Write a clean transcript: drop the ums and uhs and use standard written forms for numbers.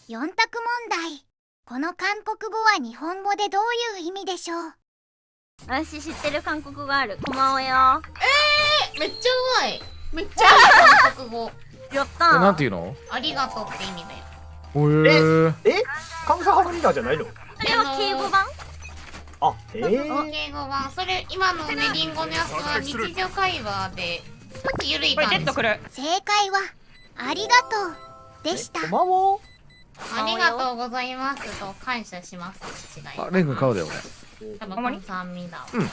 4択問題。この韓国語は日本語でどういう意味でしょう？私知ってる韓国語ある。こまおよ。めっちゃうまい。めっちゃいい韓国語。やったー。なんていうの？ありがとうって意味だよ。カムサハムニダじゃないの？それは敬語版？あ、英語版。それ今のねリンゴのやつは日常会話でちょっと緩い感じ。正解はありがとうでした。こまもありがとうございますと感謝します。違います。あ、レン君買うだよ俺。多分この酸味だわ。うん。